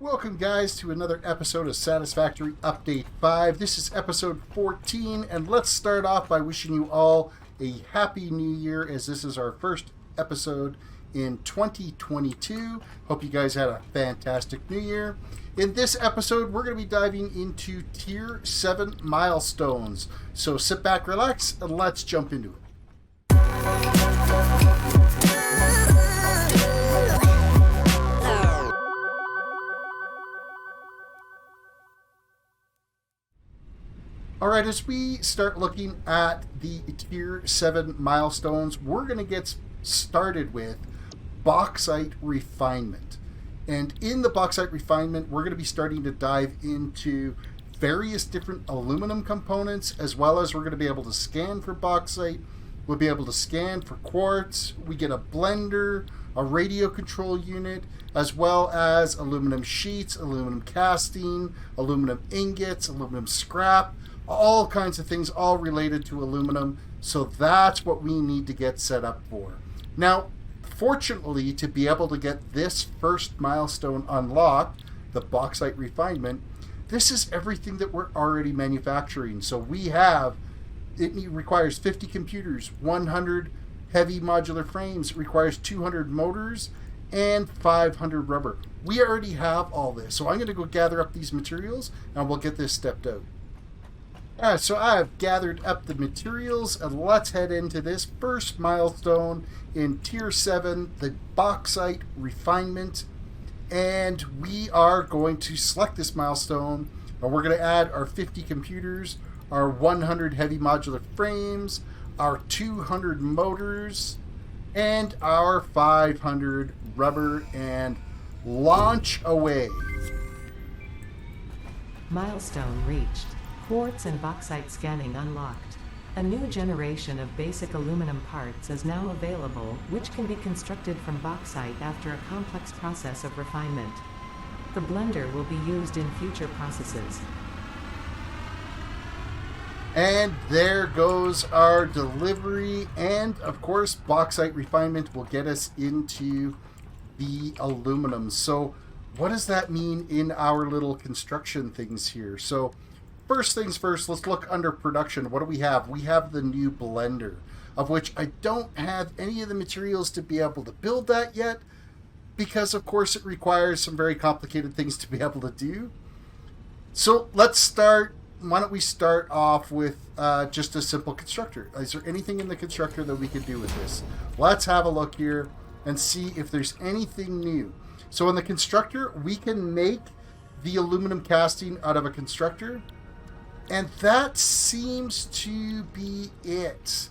Welcome, guys, to another episode of Satisfactory Update 5. This is episode 14, and let's start off by wishing you all a happy new year, as this is our first episode in 2022. Hope you guys had a fantastic new year. In this episode, we're going to be diving into Tier 7 milestones. So sit back, relax, and let's jump into it. Alright, as we start looking at the Tier 7 milestones, we're going to get started with Bauxite Refinement. And in the Bauxite Refinement, we're going to be starting to dive into various different aluminum components, as well as we're going to be able to scan for bauxite. We'll be able to scan for quartz. We get a blender, a radio control unit, as well as aluminum sheets, aluminum casting, aluminum ingots, aluminum scrap, all kinds of things, all related to aluminum. So that's what we need to get set up for. Now, fortunately, to be able to get this first milestone unlocked, the Bauxite Refinement, this is everything that we're already manufacturing. So we have, it requires 50 computers, 100 heavy modular frames, it requires 200 motors, and 500 rubber. We already have all this. So I'm going to go gather up these materials, and we'll get this stepped out. Alright, so I have gathered up the materials, and let's head into this first milestone in Tier 7, the Bauxite Refinement. And we are going to select this milestone, and we're going to add our 50 computers, our 100 heavy modular frames, our 200 motors, and our 500 rubber, and launch away. Milestone reached. Quartz and bauxite scanning unlocked. A new generation of basic aluminum parts is now available, which can be constructed from bauxite after a complex process of refinement. The blender will be used in future processes. And there goes our delivery, and of course Bauxite Refinement will get us into the aluminum. So what does that mean in our little construction things here? So first things first, let's look under production. What do we have? We have the new blender, of which I don't have any of the materials to be able to build that yet, because of course it requires some very complicated things to be able to do. So let's start. Why don't we start off with just a simple constructor? Is there anything in the constructor that we could do with this? Let's have a look here and see if there's anything new. So in the constructor, we can make the aluminum casting out of a constructor. And that seems to be it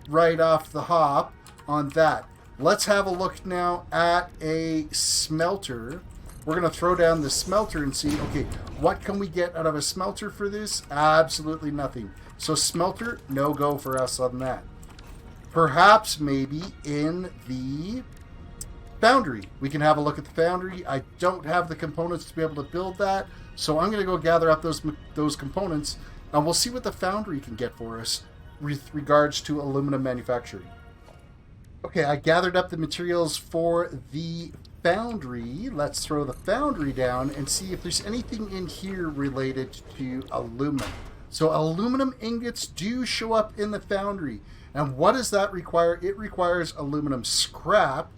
right off the hop on that. Let's have a look now at a smelter. We're going to throw down the smelter and see, okay, what can we get out of a smelter for this? Absolutely nothing. So smelter, no go for us on that. Perhaps maybe in the foundry. We can have a look at the foundry. I don't have the components to be able to build that. So I'm going to go gather up those components, and we'll see what the foundry can get for us with regards to aluminum manufacturing. Okay, I gathered up the materials for the foundry. Let's throw the foundry down and see if there's anything in here related to aluminum. So aluminum ingots do show up in the foundry. And what does that require? It requires aluminum scrap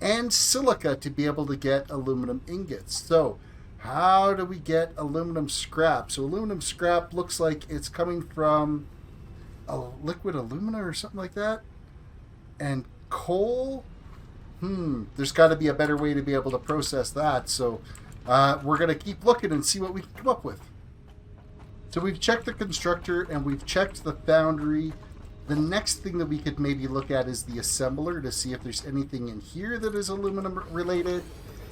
and silica to be able to get aluminum ingots. So how do we get aluminum scrap? So aluminum scrap looks like it's coming from a liquid alumina or something like that. And coal? There's got to be a better way to be able to process that. So we're going to keep looking and see what we can come up with. So we've checked the constructor and we've checked the foundry. The next thing that we could maybe look at is the assembler to see if there's anything in here that is aluminum related.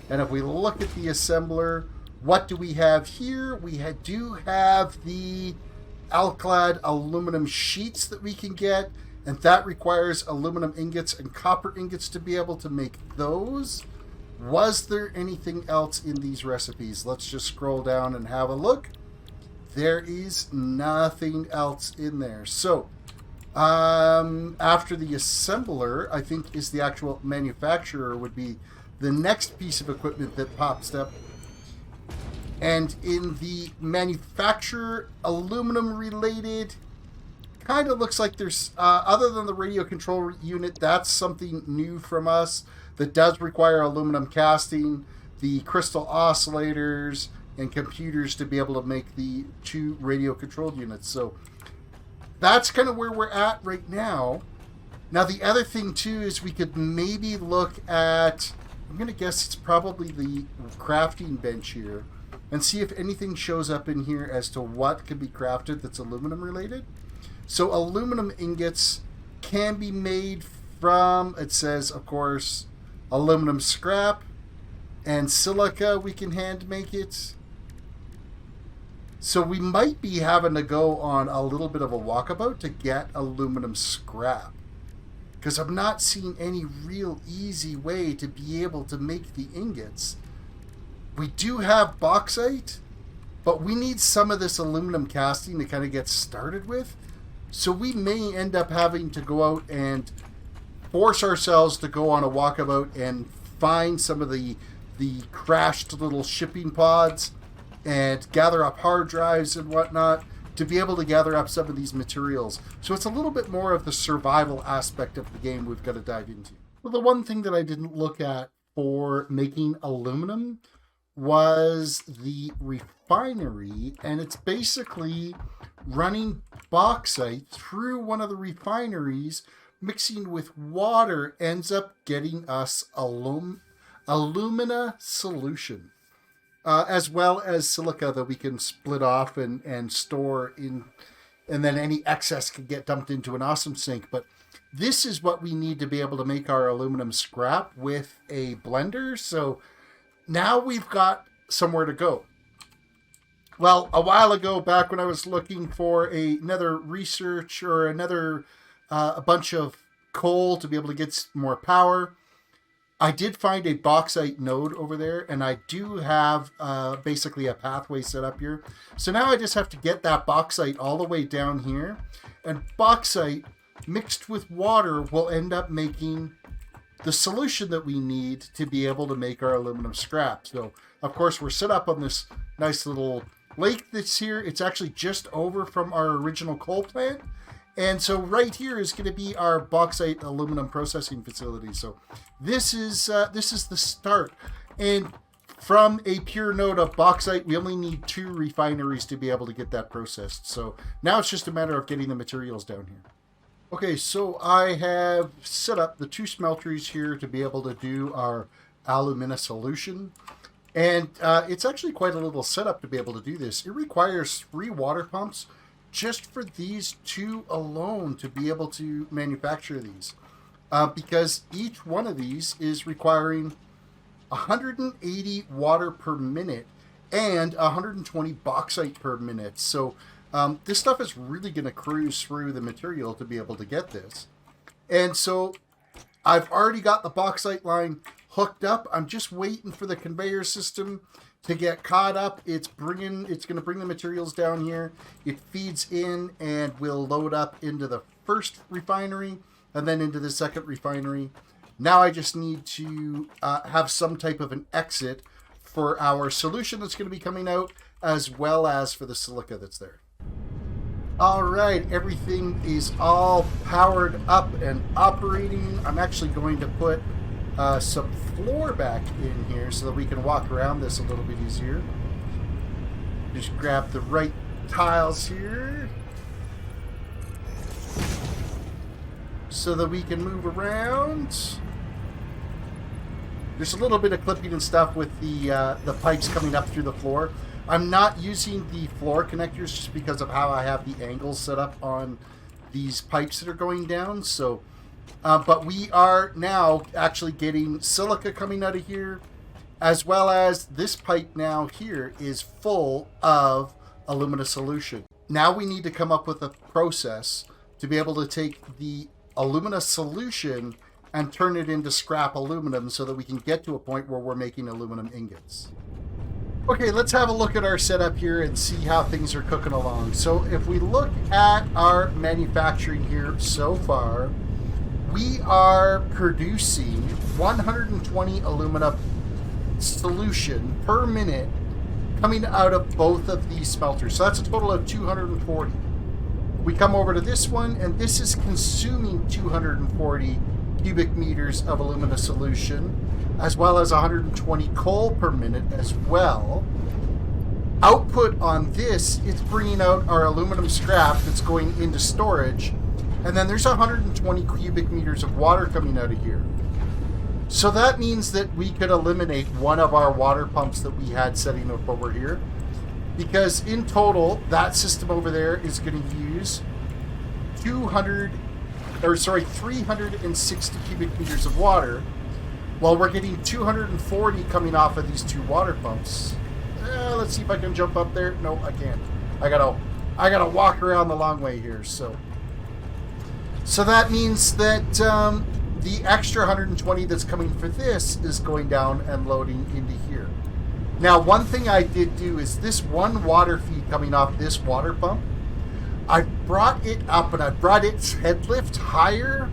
And if we look at the assembler, what do we have here? We do have the Alclad aluminum sheets that we can get, and that requires aluminum ingots and copper ingots to be able to make those. Was there anything else in these recipes? Let's just scroll down and have a look. There is nothing else in there. So after the assembler, I think is the actual manufacturer would be the next piece of equipment that pops up. And in the manufacturer aluminum related, kind of looks like there's, other than the radio control unit, that's something new from us that does require aluminum casting, the crystal oscillators, and computers to be able to make the 2 radio controlled units. So that's kind of where we're at right now. Now, the other thing, too, is we could maybe look at, I'm going to guess it's probably the crafting bench here, and see if anything shows up in here as to what can be crafted that's aluminum related. So aluminum ingots can be made from, it says, of course, aluminum scrap, and silica, we can hand make it. So we might be having to go on a little bit of a walkabout to get aluminum scrap, because I'm not seeing any real easy way to be able to make the ingots. We do have bauxite, but we need some of this aluminum casting to kind of get started with. So we may end up having to go out and force ourselves to go on a walkabout and find some of the crashed little shipping pods and gather up hard drives and whatnot to be able to gather up some of these materials. So it's a little bit more of the survival aspect of the game we've got to dive into. Well, the one thing that I didn't look at for making aluminum was the refinery, and it's basically running bauxite through one of the refineries, mixing with water, ends up getting us alumina solution, as well as silica that we can split off and store in, and then any excess can get dumped into an awesome sink. But this is what we need to be able to make our aluminum scrap with a blender. So now we've got somewhere to go. Well, a while ago, back when I was looking for another research or another a bunch of coal to be able to get more power, I did find a bauxite node over there, and I do have basically a pathway set up here. So now I just have to get that bauxite all the way down here, and bauxite mixed with water will end up making the solution that we need to be able to make our aluminum scrap. So, of course, we're set up on this nice little lake that's here. It's actually just over from our original coal plant. And so right here is going to be our bauxite aluminum processing facility. So this is the start. And from a pure node of bauxite, we only need 2 refineries to be able to get that processed. So now it's just a matter of getting the materials down here. Okay, so I have set up the 2 smelteries here to be able to do our alumina solution. And it's actually quite a little setup to be able to do this. It requires 3 water pumps just for these 2 alone to be able to manufacture these. Because each one of these is requiring 180 water per minute and 120 bauxite per minute. So this stuff is really going to cruise through the material to be able to get this. And so I've already got the bauxite line hooked up. I'm just waiting for the conveyor system to get caught up. It's going to bring the materials down here. It feeds in and will load up into the first refinery and then into the second refinery. Now I just need to have some type of an exit for our solution that's going to be coming out, as well as for the silica that's there. All right, everything is all powered up and operating. I'm actually going to put some floor back in here so that we can walk around this a little bit easier. Just grab the right tiles here so that we can move around. There's a little bit of clipping and stuff with the pipes coming up through the floor. I'm not using the floor connectors just because of how I have the angles set up on these pipes that are going down. So, but we are now actually getting silica coming out of here, as well as this pipe now here is full of alumina solution. Now we need to come up with a process to be able to take the alumina solution and turn it into scrap aluminum so that we can get to a point where we're making aluminum ingots. Okay, let's have a look at our setup here and see how things are cooking along. So if we look at our manufacturing here so far, we are producing 120 alumina solution per minute coming out of both of these smelters. So that's a total of 240. We come over to this one, and this is consuming 240 cubic meters of alumina solution, as well as 120 coal per minute as well. Output on this, it's bringing out our aluminum scrap that's going into storage, and then there's 120 cubic meters of water coming out of here. So that means that we could eliminate one of our water pumps that we had setting up over here, because in total, that system over there is going to use 360 cubic meters of water, while we're getting 240 coming off of these two water pumps. Let's see if I can jump up there. No, I can't. I gotta walk around the long way here. So that means that the extra 120 that's coming for this is going down and loading into here. Now, one thing I did do is this one water feed coming off this water pump, I brought it up and I brought its head lift higher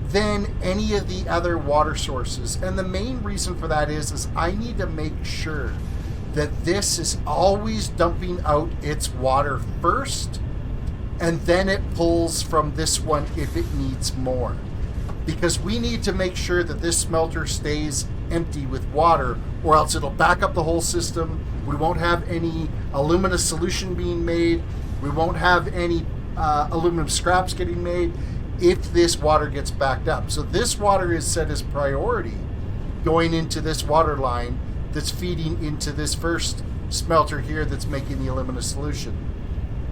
than any of the other water sources. And the main reason for that is I need to make sure that this is always dumping out its water first, and then it pulls from this one if it needs more. Because we need to make sure that this smelter stays empty with water, or else it'll back up the whole system. We won't have any alumina solution being made. We won't have any aluminum scraps getting made if this water gets backed up. So this water is set as priority going into this water line that's feeding into this first smelter here that's making the alumina solution.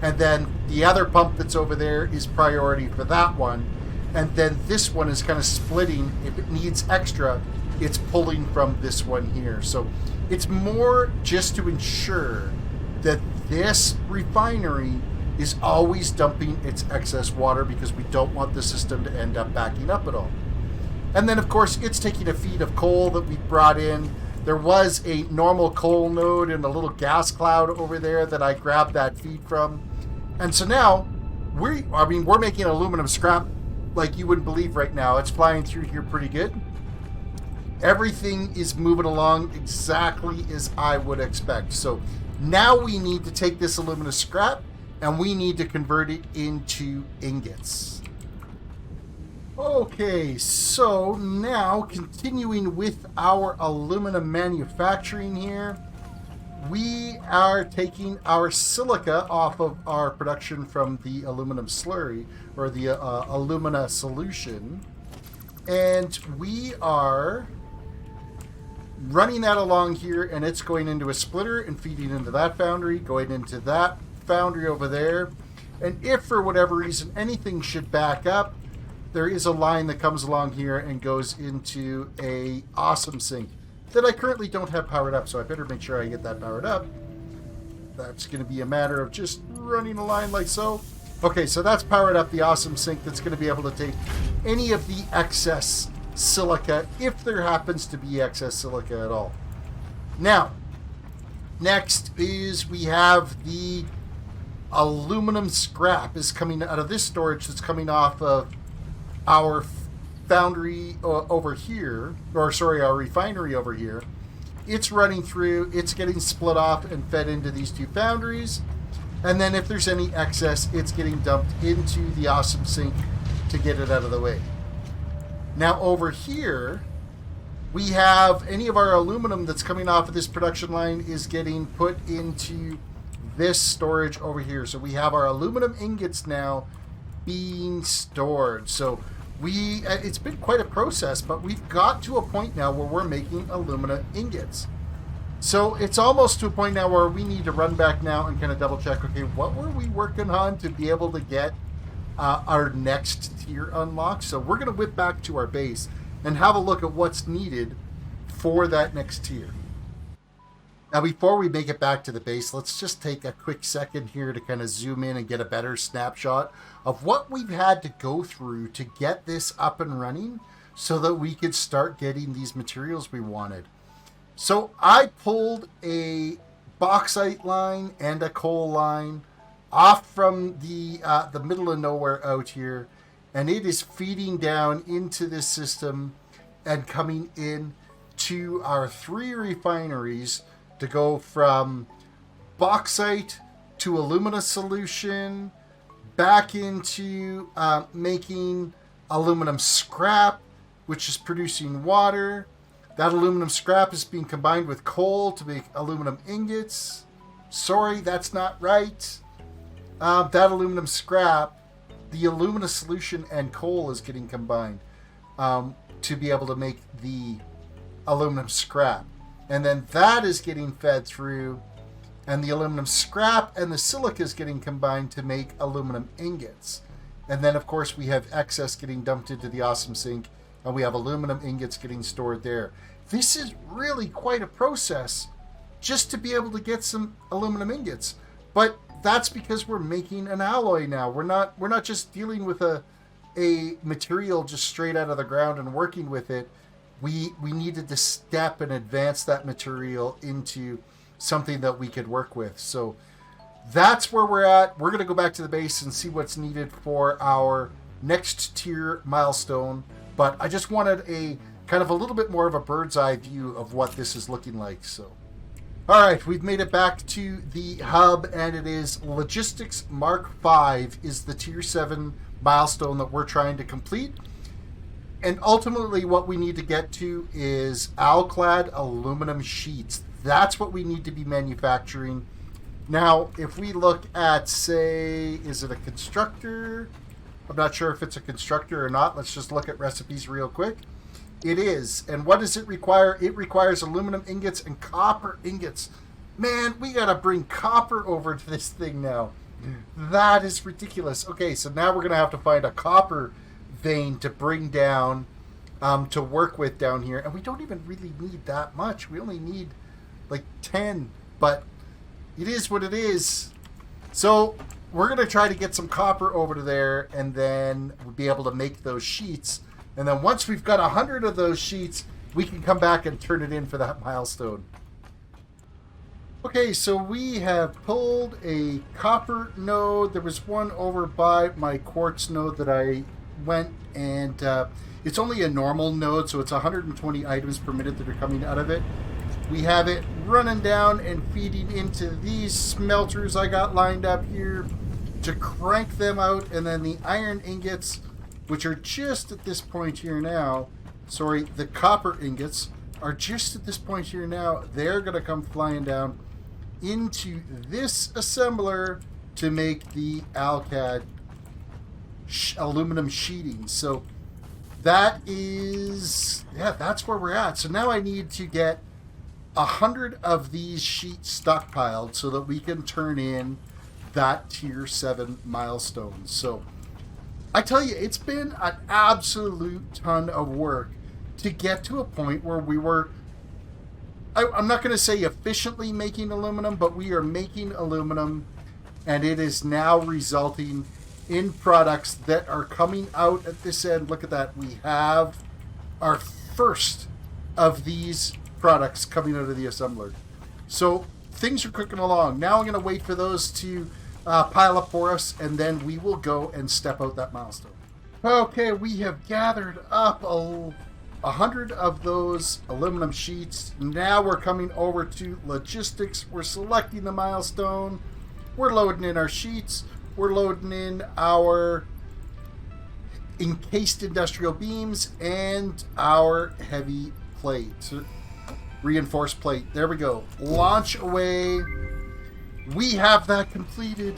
And then the other pump that's over there is priority for that one. And then this one is kind of splitting. If it needs extra, it's pulling from this one here. So it's more just to ensure that this refinery is always dumping its excess water, because we don't want the system to end up backing up at all. And then, of course, it's taking a feed of coal that we brought in. There was a normal coal node and a little gas cloud over there that I grabbed that feed from. And so now, we're making aluminum scrap like you wouldn't believe right now. It's flying through here pretty good. Everything is moving along exactly as I would expect. So now we need to take this aluminum scrap and we need to convert it into ingots. Okay, so now continuing with our aluminum manufacturing here, we are taking our silica off of our production from the aluminum slurry, or the alumina solution, and we are running that along here, and it's going into a splitter and feeding into that foundry, going into that foundry over there. And if for whatever reason anything should back up, there is a line that comes along here and goes into a awesome sink that I currently don't have powered up, so I better make sure I get that powered up. That's going to be a matter of just running a line like so. Okay, so that's powered up, the awesome sink that's going to be able to take any of the excess silica, if there happens to be excess silica at all. Now, next is we have the aluminum scrap is coming out of this storage that's coming off of our foundry over here, or sorry, our refinery over here. It's running through, it's getting split off and fed into these two foundries, and then if there's any excess, it's getting dumped into the awesome sink to get it out of the way. Now over here, we have any of our aluminum that's coming off of this production line is getting put into this storage over here. So we have our aluminum ingots now being stored. So it's been quite a process, but we've got to a point now where we're making alumina ingots. So it's almost to a point now where we need to run back now and kind of double check, okay, what were we working on to be able to get our next tier unlocked? So we're going to whip back to our base and have a look at what's needed for that next tier. Now, before we make it back to the base, let's just take a quick second here to kind of zoom in and get a better snapshot of what we've had to go through to get this up and running so that we could start getting these materials we wanted. So I pulled a bauxite line and a coal line off from the middle of nowhere out here, and it is feeding down into this system and coming in to our 3 refineries to go from bauxite to alumina solution, back into making aluminum scrap, which is producing water. That aluminum scrap is being combined with coal to make aluminum ingots. Sorry, that's not right. That aluminum scrap, the alumina solution and coal is getting combined to be able to make the aluminum scrap. And then that is getting fed through, and the aluminum scrap and the silica is getting combined to make aluminum ingots. And then, of course, we have excess getting dumped into the awesome sink, and we have aluminum ingots getting stored there. This is really quite a process just to be able to get some aluminum ingots. But that's because we're making an alloy now. We're not just dealing with a material just straight out of the ground and working with it. We needed to step and advance that material into something that we could work with. So that's where we're at. We're going to go back to the base and see what's needed for our next tier milestone. But I just wanted a kind of a little bit more of a bird's eye view of what this is looking like. So, all right, we've made it back to the hub, and it is Logistics Mark V is the tier 7 milestone that we're trying to complete. And ultimately what we need to get to is Alclad aluminum sheets. That's what we need to be manufacturing. Now, if we look at, say, is it a constructor? I'm not sure if it's a constructor or not. Let's just look at recipes real quick. It is. And what does it require? It requires aluminum ingots and copper ingots. Man, we got to bring copper over to this thing now. That is ridiculous. Okay, so now we're going to have to find a copper vein to bring down, to work with down here. And we don't even really need that much. We only need like 10, but it is what it is. So we're going to try to get some copper over to there, and then we'll be able to make those sheets. And then once we've got 100 of those sheets, we can come back and turn it in for that milestone. Okay, so we have pulled a copper node. There was one over by my quartz node that I went, and it's only a normal node, so it's 120 items per minute that are coming out of it. We have it running down and feeding into these smelters I got lined up here to crank them out, and then the iron ingots, which are just at this point here now, sorry, the copper ingots are just at this point here now, they're going to come flying down into this assembler to make the Alclad aluminum sheeting. So that is, yeah, that's where we're at. So now I need to get 100 of these sheets stockpiled so that we can turn in that tier 7 milestone. So I tell you, it's been an absolute ton of work to get to a point where we were, I'm not going to say efficiently making aluminum, but we are making aluminum, and it is now resulting in products that are coming out at this end. Look at that. We have our first of these products coming out of the assembler. So things are cooking along. Now I'm going to wait for those to pile up for us, and then we will go and step out that milestone. Okay, we have gathered up 100 of those aluminum sheets. Now we're coming over to logistics. We're selecting the milestone. We're loading in our sheets. We're loading in our encased industrial beams and our heavy plate. Reinforced plate. There we go. Launch away. We have that completed.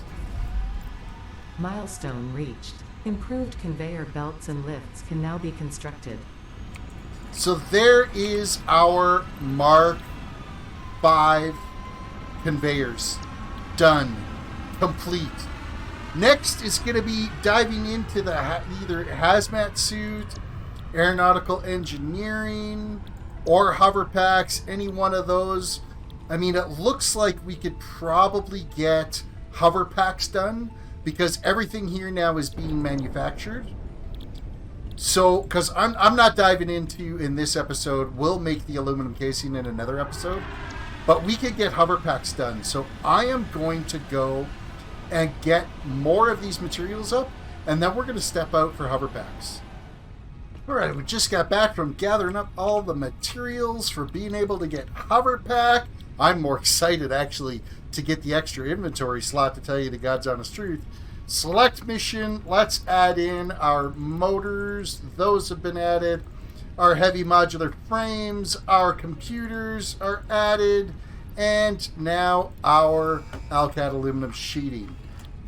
Milestone reached. Improved conveyor belts and lifts can now be constructed. So there is our Mark V conveyors. Done. Complete. Next is going to be diving into the either hazmat suit, aeronautical engineering, or hover packs, any one of those. I mean, it looks like we could probably get hover packs done because everything here now is being manufactured. So, because I'm not diving into in this episode, we'll make the aluminum casing in another episode, but we could get hover packs done. So I am going to go and get more of these materials up, and then we're going to step out for hover packs. All right, we just got back from gathering up all the materials for being able to get hover pack I'm more excited actually to get the extra inventory slot, to tell you the God's honest truth. Select mission. Let's add in our motors. Those have been added. Our heavy modular frames, our computers are added, and now our Alclad aluminum sheeting.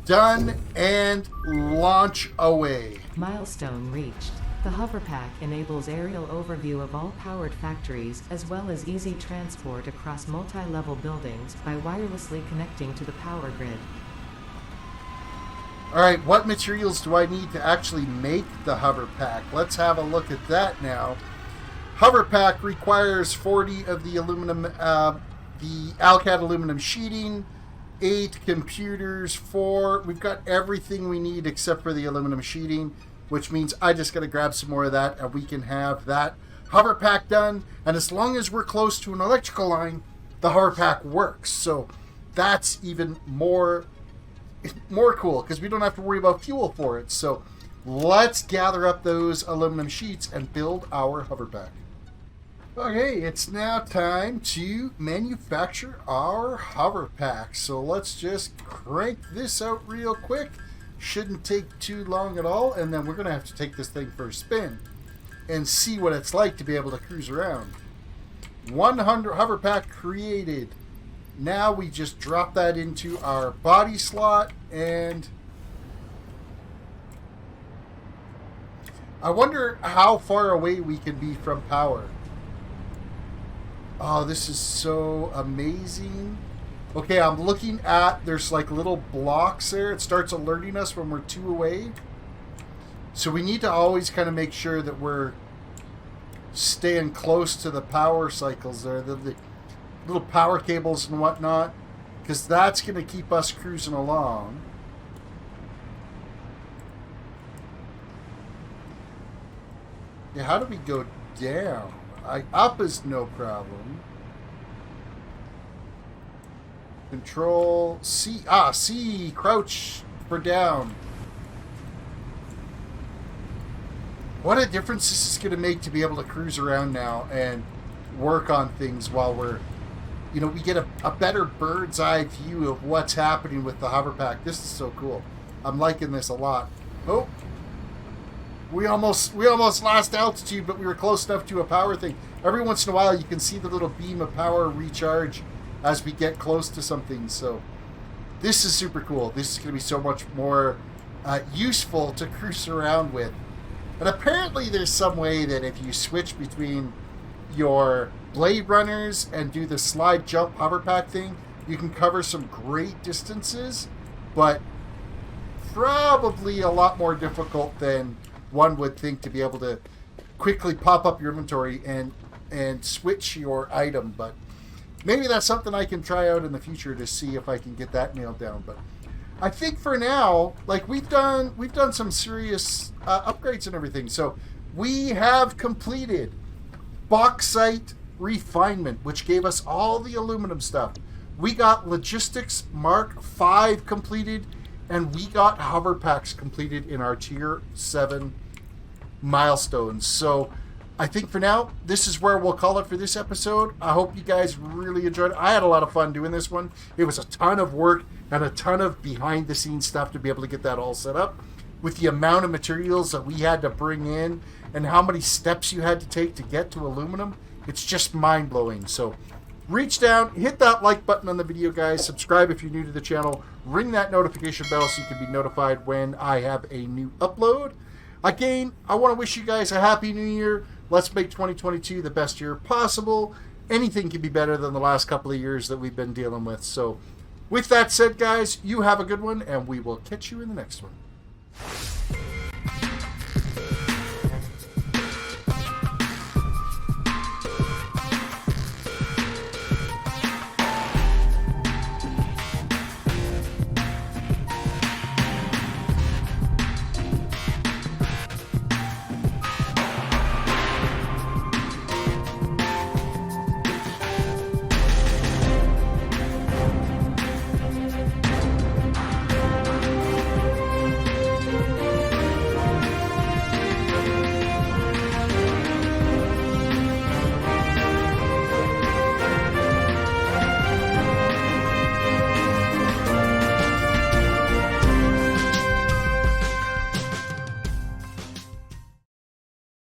Done, and launch away. Milestone reached. The hoverpack enables aerial overview of all powered factories, as well as easy transport across multi-level buildings by wirelessly connecting to the power grid. Alright, what materials do I need to actually make the hoverpack? Let's have a look at that now. Hoverpack requires 40 of the aluminum, the Alclad aluminum sheeting, 8 computers, 4. We've got everything we need except for the aluminum sheeting, which means I just got to grab some more of that and we can have that hoverpack done. And as long as we're close to an electrical line, the hoverpack works. So that's even more cool, because we don't have to worry about fuel for it. So let's gather up those aluminum sheets and build our hoverpack. Okay, it's now time to manufacture our hoverpack. So let's just crank this out real quick. Shouldn't take too long at all, and then we're going to have to take this thing for a spin and see what it's like to be able to cruise around. 100 hoverpack created. Now we just drop that into our body slot, and I wonder how far away we can be from power. Oh, this is so amazing. Okay, I'm looking at, there's like little blocks there. It starts alerting us when we're 2 away. So we need to always kind of make sure that we're staying close to the power cycles there, the little power cables and whatnot, because that's going to keep us cruising along. Yeah, how do we go down? Up is no problem. Control C. C. Crouch for down. What a difference this is going to make to be able to cruise around now and work on things while we're, we get a better bird's eye view of what's happening with the hoverpack. This is so cool. I'm liking this a lot. Oh, we almost lost altitude, but we were close enough to a power thing. Every once in a while, you can see the little beam of power recharge as we get close to something. So this is super cool. This is going to be so much more useful to cruise around with. And apparently there's some way that if you switch between your Blade Runners and do the slide jump hoverpack thing, you can cover some great distances, but probably a lot more difficult than one would think to be able to quickly pop up your inventory and switch your item. But maybe that's something I can try out in the future to see if I can get that nailed down. But I think for now, like we've done some serious upgrades and everything. So we have completed Bauxite Refinement, which gave us all the aluminum stuff. We got Logistics Mark 5 completed, and we got hoverpacks completed in our Tier 7 milestones. So I think for now, this is where we'll call it for this episode. I hope you guys really enjoyed it. I had a lot of fun doing this one. It was a ton of work and a ton of behind-the-scenes stuff to be able to get that all set up. With the amount of materials that we had to bring in and how many steps you had to take to get to aluminum, it's just mind-blowing. So reach down, hit that like button on the video, guys. Subscribe if you're new to the channel. Ring that notification bell so you can be notified when I have a new upload. Again, I want to wish you guys a happy new year. Let's make 2022 the best year possible. Anything can be better than the last couple of years that we've been dealing with. So with that said, guys, you have a good one, and we will catch you in the next one.